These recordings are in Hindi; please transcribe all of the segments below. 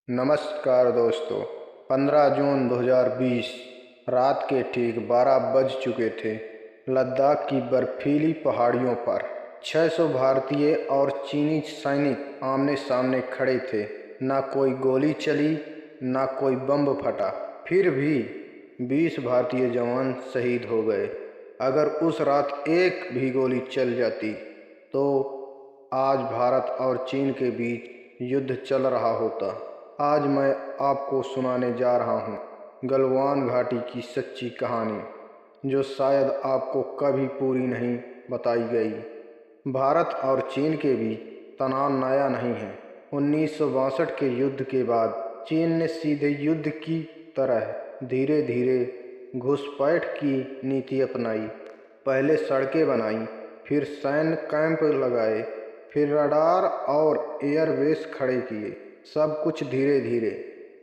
नमस्कार दोस्तों। 15 जून 2020 रात के ठीक 12 बज चुके थे। लद्दाख की बर्फीली पहाड़ियों पर 600 भारतीय और चीनी सैनिक आमने सामने खड़े थे। ना कोई गोली चली, ना कोई बम फटा, फिर भी 20 भारतीय जवान शहीद हो गए। अगर उस रात एक भी गोली चल जाती तो आज भारत और चीन के बीच युद्ध चल रहा होता। आज मैं आपको सुनाने जा रहा हूँ गलवान घाटी की सच्ची कहानी, जो शायद आपको कभी पूरी नहीं बताई गई। भारत और चीन के बीच तनाव नया नहीं है। 1962 के युद्ध के बाद चीन ने सीधे युद्ध की तरह धीरे धीरे घुसपैठ की नीति अपनाई। पहले सड़कें बनाई, फिर सैन्य कैंप लगाए, फिर रडार और एयरबेस खड़े किए। सब कुछ धीरे धीरे,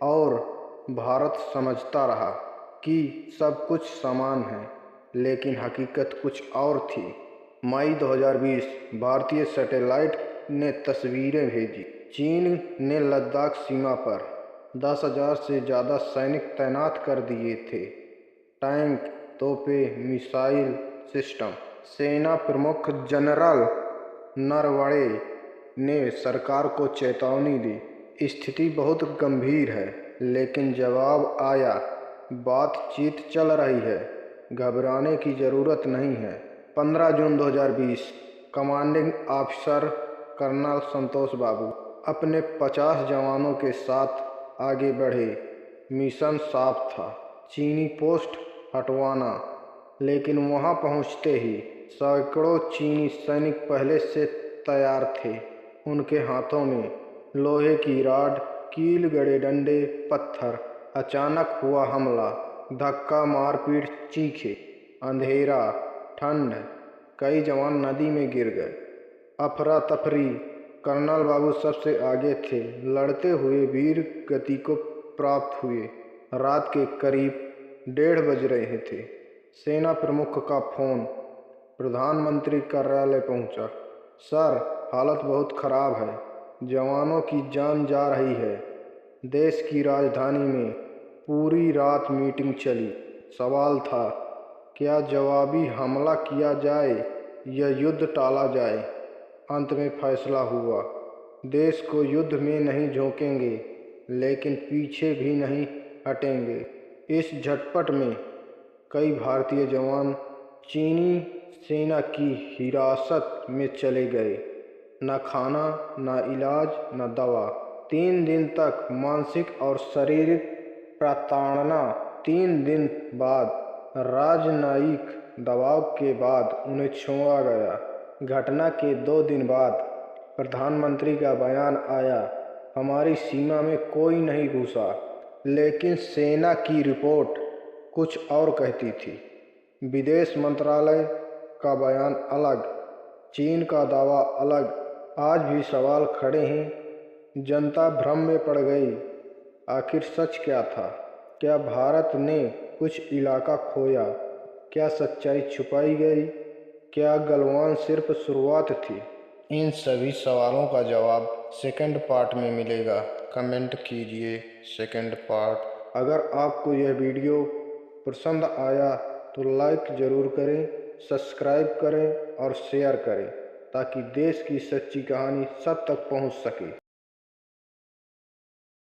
और भारत समझता रहा कि सब कुछ समान है, लेकिन हकीकत कुछ और थी। मई 2020 भारतीय सैटेलाइट ने तस्वीरें भेजी। चीन ने लद्दाख सीमा पर 10,000 से ज़्यादा सैनिक तैनात कर दिए थे। टैंक, तोपें, मिसाइल सिस्टम। सेना प्रमुख जनरल नरवणे ने सरकार को चेतावनी दी, स्थिति बहुत गंभीर है। लेकिन जवाब आया, बातचीत चल रही है, घबराने की ज़रूरत नहीं है। 15 जून 2020 कमांडिंग ऑफिसर कर्नल संतोष बाबू अपने 50 जवानों के साथ आगे बढ़े। मिशन साफ था, चीनी पोस्ट हटवाना। लेकिन वहां पहुंचते ही सैकड़ों चीनी सैनिक पहले से तैयार थे। उनके हाथों में लोहे की राड, कील गड़े डंडे, पत्थर। अचानक हुआ हमला, धक्का, मारपीट, चीखे। अंधेरा, ठंड, कई जवान नदी में गिर गए। अफरा तफरी। कर्नल बाबू सबसे आगे थे। लड़ते हुए वीर गति को प्राप्त हुए। रात के करीब 1:30 बज रहे थे। सेना प्रमुख का फोन। प्रधानमंत्री कार्यालय पहुंचा। सर, हालत बहुत खराब है, जवानों की जान जा रही है। देश की राजधानी में पूरी रात मीटिंग चली। सवाल था, क्या जवाबी हमला किया जाए या युद्ध टाला जाए। अंत में फैसला हुआ, देश को युद्ध में नहीं झोंकेंगे, लेकिन पीछे भी नहीं हटेंगे। इस झटपट में कई भारतीय जवान चीनी सेना की हिरासत में चले गए। न खाना, न इलाज, न दवा। 3 दिन तक मानसिक और शारीरिक प्रताड़ना। 3 दिन बाद राजनयिक दबाव के बाद उन्हें छोड़ा गया। घटना के 2 दिन बाद प्रधानमंत्री का बयान आया, हमारी सीमा में कोई नहीं घुसा। लेकिन सेना की रिपोर्ट कुछ और कहती थी। विदेश मंत्रालय का बयान अलग, चीन का दावा अलग। आज भी सवाल खड़े हैं। जनता भ्रम में पड़ गई। आखिर सच क्या था? क्या भारत ने कुछ इलाका खोया? क्या सच्चाई छुपाई गई? क्या गलवान सिर्फ शुरुआत थी? इन सभी सवालों का जवाब सेकंड पार्ट में मिलेगा। कमेंट कीजिए सेकंड पार्ट। अगर आपको यह वीडियो पसंद आया तो लाइक ज़रूर करें, सब्सक्राइब करें और शेयर करें, ताकि देश की सच्ची कहानी सब तक पहुंच सके।